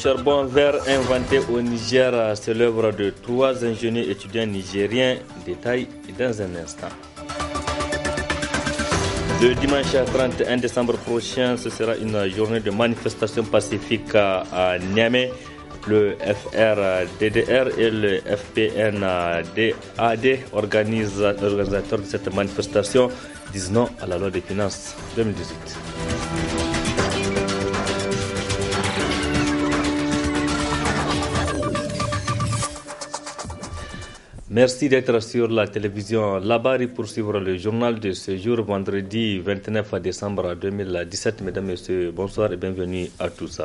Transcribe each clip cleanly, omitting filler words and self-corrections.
charbon vert inventé au Niger, c'est l'œuvre de 3 ingénieux étudiants nigériens. Détail dans un instant. Le dimanche 31 décembre prochain, ce sera une journée de manifestation pacifique à Niamey. Le FRDDR et le FPNAD, organisateurs de cette manifestation, disent non à la loi des finances 2018. Merci d'être sur la télévision Labari pour suivre le journal de ce jour, vendredi 29 décembre 2017. Mesdames, Messieurs, bonsoir et bienvenue à tous.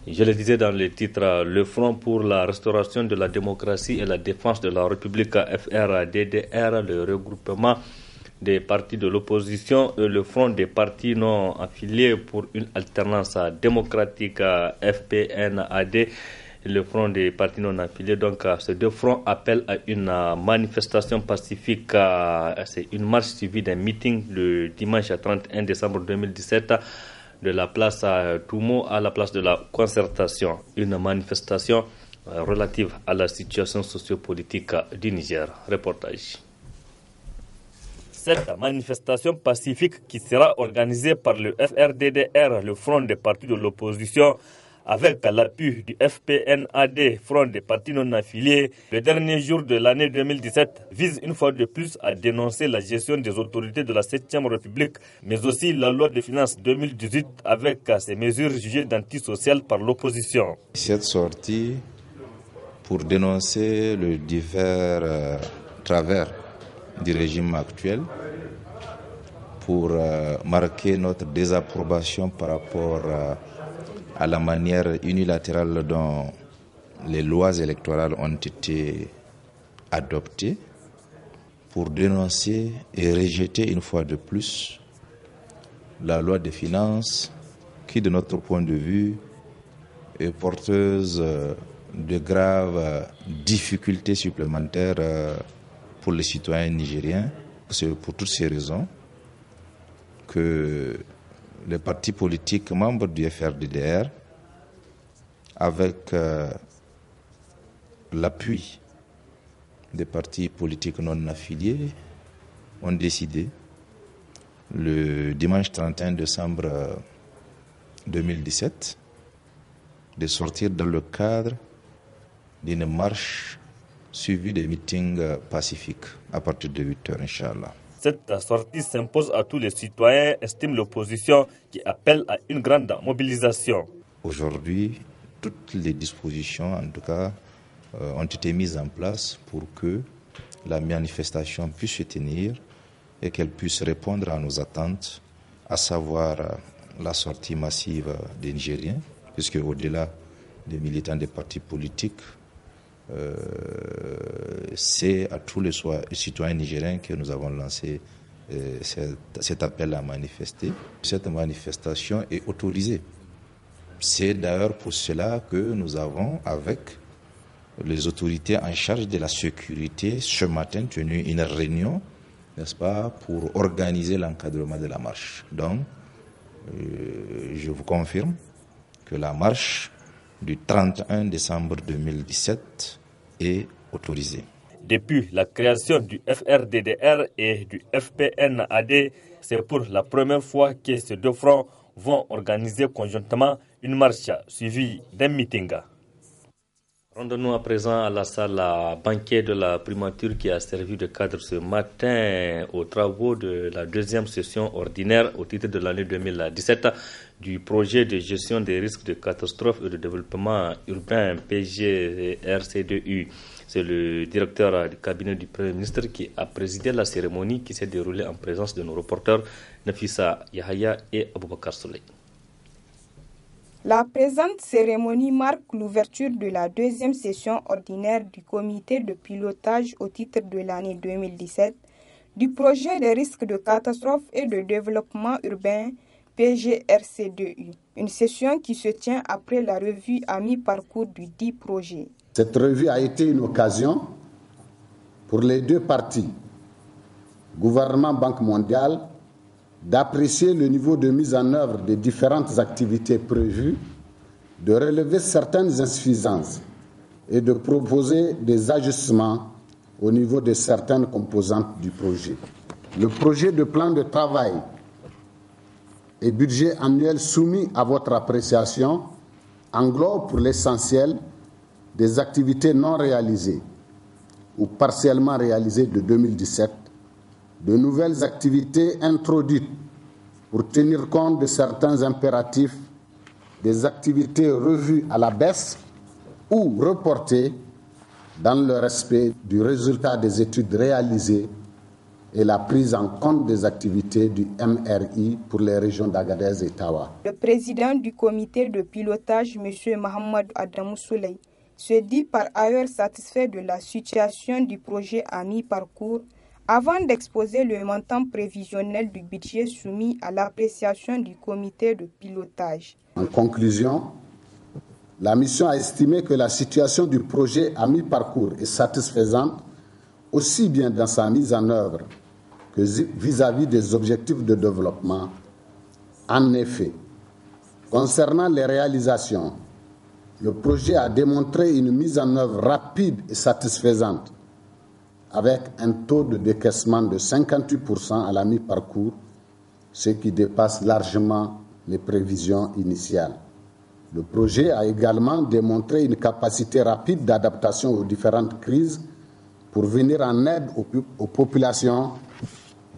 Je le disais dans le titre, le Front pour la restauration de la démocratie et la défense de la République FRDDR, le regroupement des partis de l'opposition et le Front des partis non affiliés pour une alternance démocratique FPNAD, le Front des partis non affiliés. Donc, ces deux fronts appellent à une manifestation pacifique. C'est une marche suivie d'un meeting le dimanche 31 décembre 2017 de la place Toumo à la place de la Concertation. Une manifestation relative à la situation sociopolitique du Niger. Reportage. Cette manifestation pacifique qui sera organisée par le FRDDR, le Front des partis de l'opposition, avec l'appui du FPNAD, Front des partis non affiliés, le dernier jour de l'année 2017 vise une fois de plus à dénoncer la gestion des autorités de la 7e République, mais aussi la loi de finances 2018 avec ses mesures jugées d'antisociales par l'opposition. Cette sortie pour dénoncer le divers travers du régime actuel, pour marquer notre désapprobation par rapport à la manière unilatérale dont les lois électorales ont été adoptées, pour dénoncer et rejeter une fois de plus la loi des finances qui, de notre point de vue, est porteuse de graves difficultés supplémentaires pour les citoyens nigériens. C'est pour toutes ces raisons que les partis politiques membres du FRDDR, avec l'appui des partis politiques non affiliés, ont décidé le dimanche 31 décembre 2017 de sortir dans le cadre d'une marche suivie de meetings pacifiques à partir de 8h, Inch'Allah. Cette sortie s'impose à tous les citoyens, estime l'opposition, qui appelle à une grande mobilisation. Aujourd'hui, toutes les dispositions, en tout cas, ont été mises en place pour que la manifestation puisse se tenir et qu'elle puisse répondre à nos attentes, à savoir la sortie massive des Nigériens, puisque au-delà des militants des partis politiques, c'est à tous les citoyens nigériens que nous avons lancé cet appel à manifester. Cette manifestation est autorisée. C'est d'ailleurs pour cela que nous avons, avec les autorités en charge de la sécurité, ce matin tenu une réunion, n'est-ce pas, pour organiser l'encadrement de la marche. Donc, je vous confirme que la marche du 31 décembre 2017 est autorisée. Depuis la création du FRDDR et du FPNAD, c'est pour la première fois que ces deux fronts vont organiser conjointement une marche suivie d'un meeting. Rendons-nous à présent à la salle à banquet de la primature qui a servi de cadre ce matin aux travaux de la deuxième session ordinaire au titre de l'année 2017 du projet de gestion des risques de catastrophe et de développement urbain PGRCDU. C'est le directeur du cabinet du Premier ministre qui a présidé la cérémonie qui s'est déroulée en présence de nos reporters Nafissa Yahaya et Aboubakar Souley. La présente cérémonie marque l'ouverture de la deuxième session ordinaire du comité de pilotage au titre de l'année 2017 du projet des risques de catastrophe et de développement urbain PGRCDU. Une session qui se tient après la revue à mi-parcours du dit projet. Cette revue a été une occasion pour les deux parties, gouvernement, Banque mondiale, d'apprécier le niveau de mise en œuvre des différentes activités prévues de relever certaines insuffisances et de proposer des ajustements au niveau de certaines composantes du projet. Le projet de plan de travail et budget annuel soumis à votre appréciation englobe pour l'essentiel des activités non réalisées ou partiellement réalisées de 2017, de nouvelles activités introduites pour tenir compte de certains impératifs, des activités revues à la baisse ou reportées dans le respect du résultat des études réalisées et la prise en compte des activités du MRI pour les régions d'Agadez et Tawa. Le président du comité de pilotage, M. Mohamed Adamou Souley, se dit par ailleurs satisfait de la situation du projet à mi-parcours avant d'exposer le montant prévisionnel du budget soumis à l'appréciation du comité de pilotage. En conclusion, la mission a estimé que la situation du projet à mi-parcours est satisfaisante aussi bien dans sa mise en œuvre que vis-à-vis des objectifs de développement. En effet, concernant les réalisations, le projet a démontré une mise en œuvre rapide et satisfaisante avec un taux de décaissement de 58% à la mi-parcours, ce qui dépasse largement les prévisions initiales. Le projet a également démontré une capacité rapide d'adaptation aux différentes crises pour venir en aide aux populations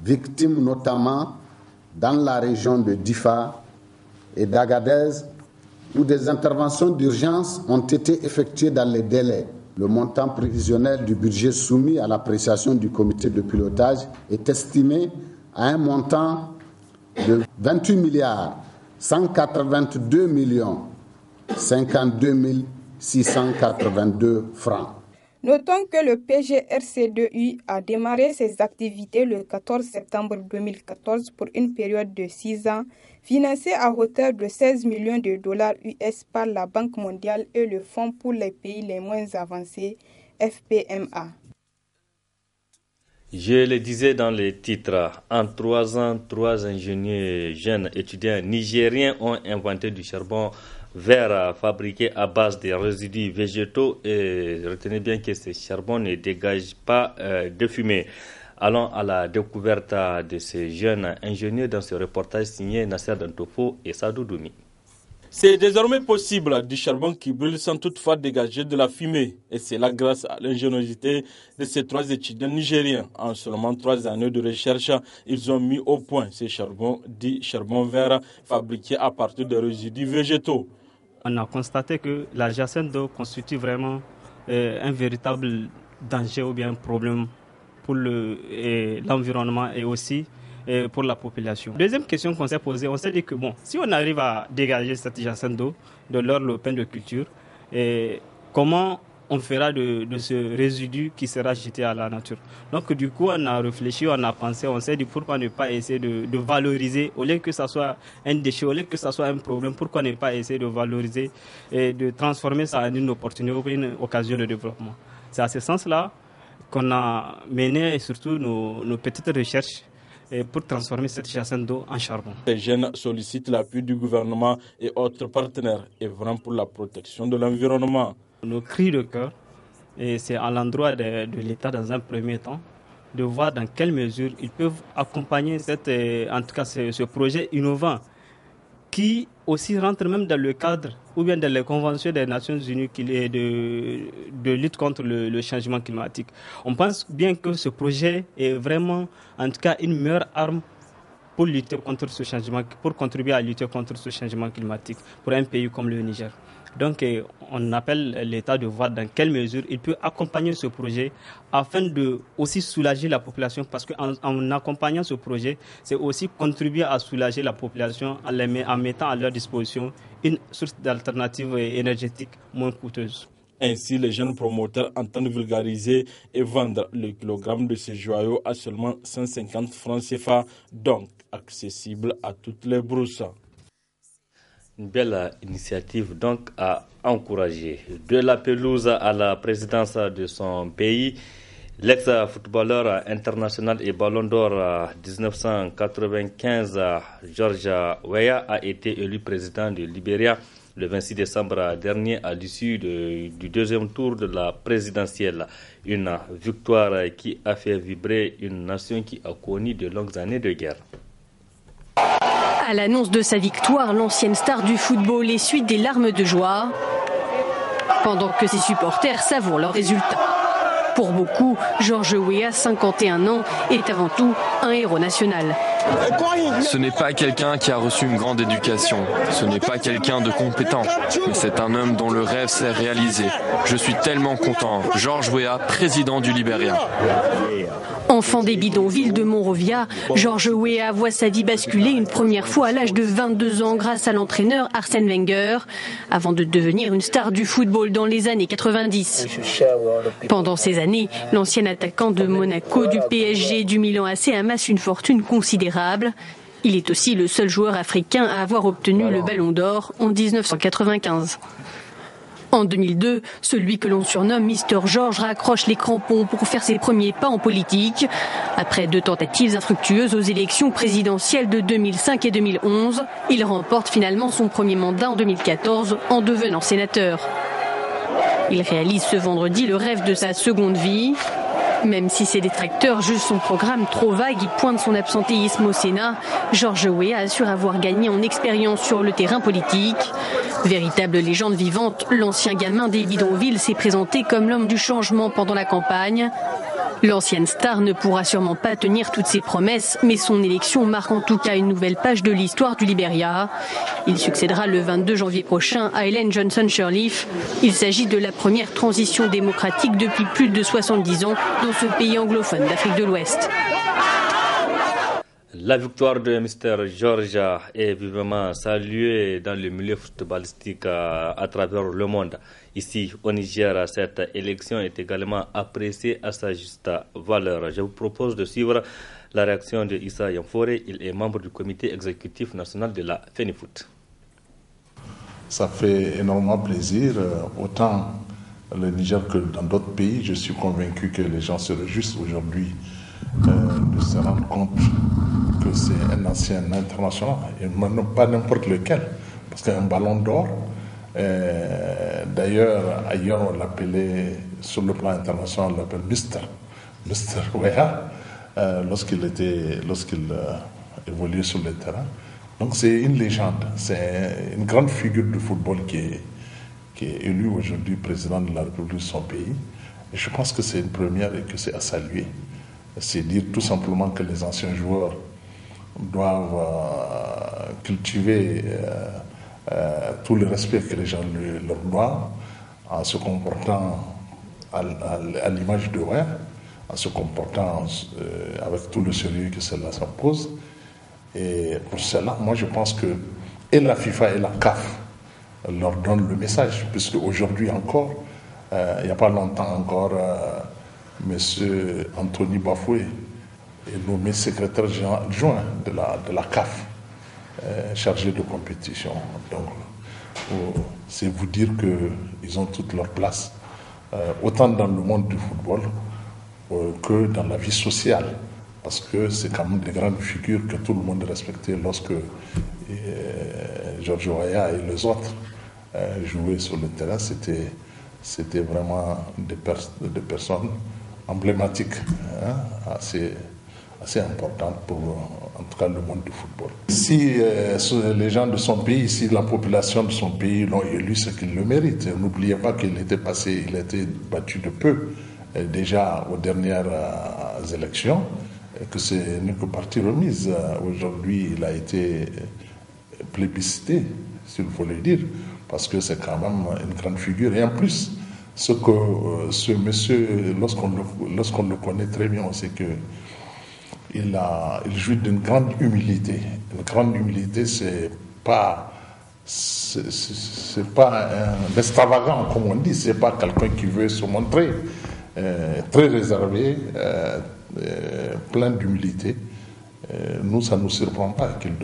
victimes, notamment dans la région de Difa et d'Agadez, où des interventions d'urgence ont été effectuées dans les délais. Le montant prévisionnel du budget soumis à l'appréciation du comité de pilotage est estimé à un montant de 28 milliards 182 millions 52 682 francs. Notons que le PGRC2U a démarré ses activités le 14 septembre 2014 pour une période de 6 ans, financée à hauteur de 16 millions de dollars US par la Banque mondiale et le Fonds pour les pays les moins avancés, FPMA. Je le disais dans les titres, en 3 ans, 3 ingénieurs jeunes étudiants nigériens ont inventé du charbon vert fabriqué à base de résidus végétaux et retenez bien que ce charbon ne dégage pas de fumée. Allons à la découverte de ces jeunes ingénieurs dans ce reportage signé Nasser Dantofo et Sadou Doumi. C'est désormais possible du charbon qui brûle sans toutefois dégager de la fumée. Et c'est là grâce à l'ingéniosité de ces 3 étudiants nigériens. En seulement 3 années de recherche, ils ont mis au point ces charbons dit charbon vert fabriqué à partir de résidus végétaux. On a constaté que la jacinthe d'eau constitue vraiment un véritable danger ou bien un problème pour l'environnement et aussi pour la population. Deuxième question qu'on s'est posée, on s'est dit que si on arrive à dégager cette jacinthe d'eau de leur lopin de culture, comment on fera de ce résidu qui sera jeté à la nature. Donc du coup, on a réfléchi, on a pensé, on s'est dit pourquoi ne pas essayer de valoriser, au lieu que ça soit un déchet, au lieu que ça soit un problème, pourquoi ne pas essayer de valoriser et de transformer ça en une opportunité, une occasion de développement. C'est à ce sens-là qu'on a mené surtout nos petites recherches pour transformer cette jacinthe d'eau en charbon. Les jeunes sollicitent l'appui du gouvernement et autres partenaires œuvrant pour la protection de l'environnement. Nos cris de cœur, et c'est à l'endroit de l'État dans un premier temps, de voir dans quelle mesure ils peuvent accompagner en tout cas ce projet innovant qui aussi rentre même dans le cadre ou bien dans les conventions des Nations Unies de lutte contre le changement climatique. On pense bien que ce projet est vraiment en tout cas une meilleure arme pour lutter contre ce changement, pour contribuer à lutter contre ce changement climatique pour un pays comme le Niger. Donc, on appelle l'État de voir dans quelle mesure il peut accompagner ce projet afin de aussi soulager la population, parce qu'en accompagnant ce projet, c'est aussi contribuer à soulager la population en mettant à leur disposition une source d'alternative énergétique moins coûteuse. Ainsi, les jeunes promoteurs entendent vulgariser et vendre le kilogramme de ces joyaux à seulement 150 francs CFA, donc accessible à toutes les brousses. Une belle initiative donc à encourager. De la pelouse à la présidence de son pays, l'ex-footballeur international et ballon d'or 1995, George Weah, a été élu président de Libéria le 26 décembre dernier à l'issue du deuxième tour de la présidentielle. Une victoire qui a fait vibrer une nation qui a connu de longues années de guerre. À l'annonce de sa victoire, l'ancienne star du football essuie des larmes de joie, pendant que ses supporters savourent leur résultat. Pour beaucoup, Georges Weah, 51 ans, est avant tout un héros national. Ce n'est pas quelqu'un qui a reçu une grande éducation, ce n'est pas quelqu'un de compétent, mais c'est un homme dont le rêve s'est réalisé. Je suis tellement content. Georges Weah, président du Libéria. Enfant des bidonvilles de Monrovia, Georges Weah voit sa vie basculer une première fois à l'âge de 22 ans grâce à l'entraîneur Arsène Wenger, avant de devenir une star du football dans les années 90. Pendant ces années, l'ancien attaquant de Monaco, du PSG et du Milan AC amasse une fortune considérable. Il est aussi le seul joueur africain à avoir obtenu le Ballon d'Or en 1995. En 2002, celui que l'on surnomme Mister George raccroche les crampons pour faire ses premiers pas en politique. Après 2 tentatives infructueuses aux élections présidentielles de 2005 et 2011, il remporte finalement son premier mandat en 2014 en devenant sénateur. Il réalise ce vendredi le rêve de sa seconde vie. Même si ses détracteurs jugent son programme trop vague et pointent son absentéisme au Sénat, Georges Weah assure avoir gagné en expérience sur le terrain politique. Véritable légende vivante, l'ancien gamin des bidonvilles s'est présenté comme l'homme du changement pendant la campagne. L'ancienne star ne pourra sûrement pas tenir toutes ses promesses, mais son élection marque en tout cas une nouvelle page de l'histoire du Libéria. Il succédera le 22 janvier prochain à Ellen Johnson Sirleaf. Il s'agit de la première transition démocratique depuis plus de 70 ans dans ce pays anglophone d'Afrique de l'Ouest. La victoire de Mr. George est vivement saluée dans le milieu footballistique à travers le monde. Ici, au Niger, cette élection est également appréciée à sa juste valeur. Je vous propose de suivre la réaction de Issa Yanfore. Il est membre du comité exécutif national de la FENIFOOT. Ça fait énormément plaisir, autant le Niger que dans d'autres pays. Je suis convaincu que les gens se réjouissent aujourd'hui de se rendre compte que c'est un ancien international, et pas n'importe lequel, parce qu'un ballon d'or, d'ailleurs, ailleurs on l'appelait, sur le plan international, on l'appelle Mr. Weah, lorsqu'il évoluait sur le terrain. Donc c'est une légende, c'est une grande figure du football qui est élu aujourd'hui président de la République de son pays. Et je pense que c'est une première et que c'est à saluer. C'est dire tout simplement que les anciens joueurs doivent cultiver tout le respect que les gens leur doivent, en se comportant à l'image de Weah, en se comportant avec tout le sérieux que cela s'impose. Et pour cela, moi je pense que et la FIFA et la CAF leur donnent le message, puisque aujourd'hui encore, il n'y a pas longtemps encore, M. Anthony Bafoué est nommé secrétaire adjoint de la CAF, chargé de compétition. Donc, c'est vous dire qu'ils ont toute leur place, autant dans le monde du football que dans la vie sociale, parce que c'est quand même des grandes figures que tout le monde respectait lorsque Georges Weah et les autres jouaient sur le terrain. C'était vraiment des personnes emblématiques, assez importantes pour, en tout cas, le monde du football. Si les gens de son pays, si la population de son pays l'ont élu, c'est qu'il le mérite. N'oubliez pas qu'il était battu de peu déjà aux dernières élections, et que ce n'est que partie remise. Aujourd'hui, il a été plébiscité, s'il faut le dire, parce que c'est quand même une grande figure. Et en plus, ce monsieur, lorsqu'on le connaît très bien, on sait qu'il jouit d'une grande humilité. Une grande humilité, c'est pas un extravagant, comme on dit, c'est pas quelqu'un qui veut se montrer très réservé, plein d'humilité. Nous, ça ne nous surprend pas qu'il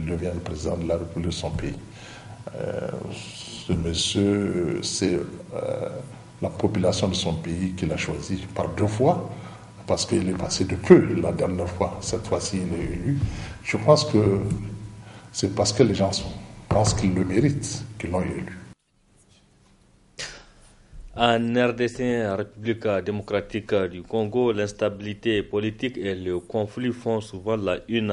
devienne président de la République de son pays. Ce monsieur, c'est la population de son pays qui l'a choisi par 2 fois, parce qu'il est passé de peu la dernière fois. Cette fois-ci, il est élu. Je pense que c'est parce que les gens sont pense qu'ils le méritent, qu'ils l'ont élu. En RDC, République démocratique du Congo, l'instabilité politique et le conflit font souvent la une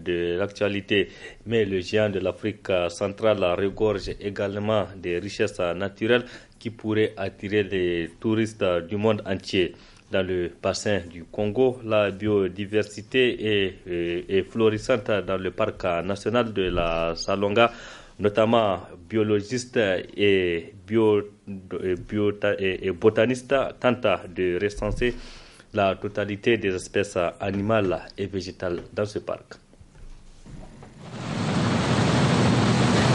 de l'actualité. Mais le géant de l'Afrique centrale regorge également des richesses naturelles qui pourraient attirer les touristes du monde entier. Dans le bassin du Congo, la biodiversité est florissante dans le parc national de la Salonga. Notamment biologistes et botanistes tentent de recenser la totalité des espèces animales et végétales dans ce parc.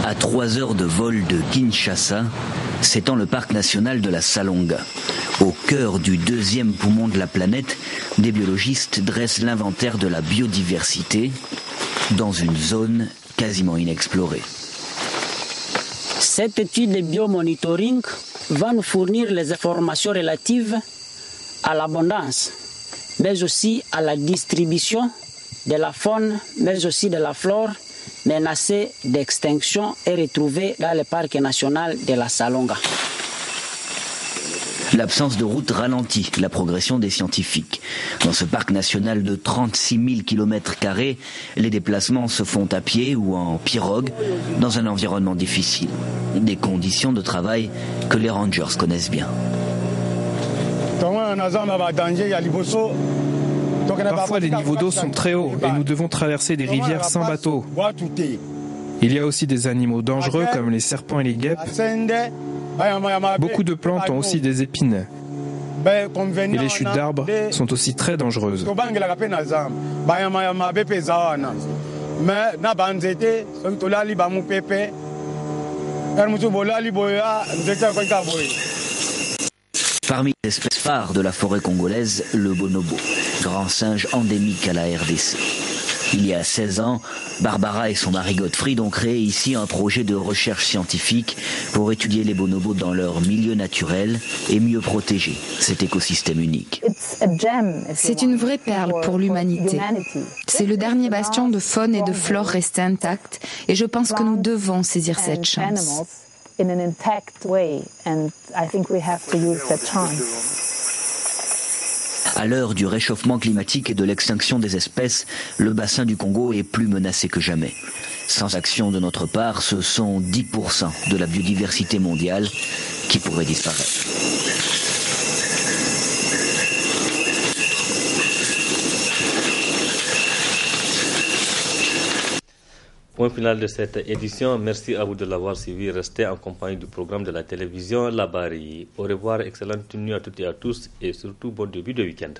À 3 heures de vol de Kinshasa, s'étend le parc national de la Salonga. Au cœur du 2e poumon de la planète, des biologistes dressent l'inventaire de la biodiversité dans une zone quasiment inexplorée. Cette étude de biomonitoring va nous fournir les informations relatives à l'abondance, mais aussi à la distribution de la faune, mais aussi de la flore menacée d'extinction et retrouvée dans le parc national de la Salonga. L'absence de route ralentit la progression des scientifiques. Dans ce parc national de 36 000 km², les déplacements se font à pied ou en pirogue dans un environnement difficile. Des conditions de travail que les rangers connaissent bien. Parfois, les niveaux d'eau sont très hauts et nous devons traverser des rivières sans bateau. Il y a aussi des animaux dangereux comme les serpents et les guêpes. Beaucoup de plantes ont aussi des épines. Et les chutes d'arbres sont aussi très dangereuses. Parmi les espèces phares de la forêt congolaise, le bonobo, grand singe endémique à la RDC. Il y a 16 ans, Barbara et son mari Godfried ont créé ici un projet de recherche scientifique pour étudier les bonobos dans leur milieu naturel et mieux protéger cet écosystème unique. C'est une vraie perle pour l'humanité. C'est le dernier bastion de faune et de flore resté intact et je pense que nous devons saisir cette chance. À l'heure du réchauffement climatique et de l'extinction des espèces, le bassin du Congo est plus menacé que jamais. Sans action de notre part, ce sont 10% de la biodiversité mondiale qui pourrait disparaître. Point final de cette édition. Merci à vous de l'avoir suivi. Restez en compagnie du programme de la télévision La Barre. Au revoir, excellente nuit à toutes et à tous et surtout bon début de week-end.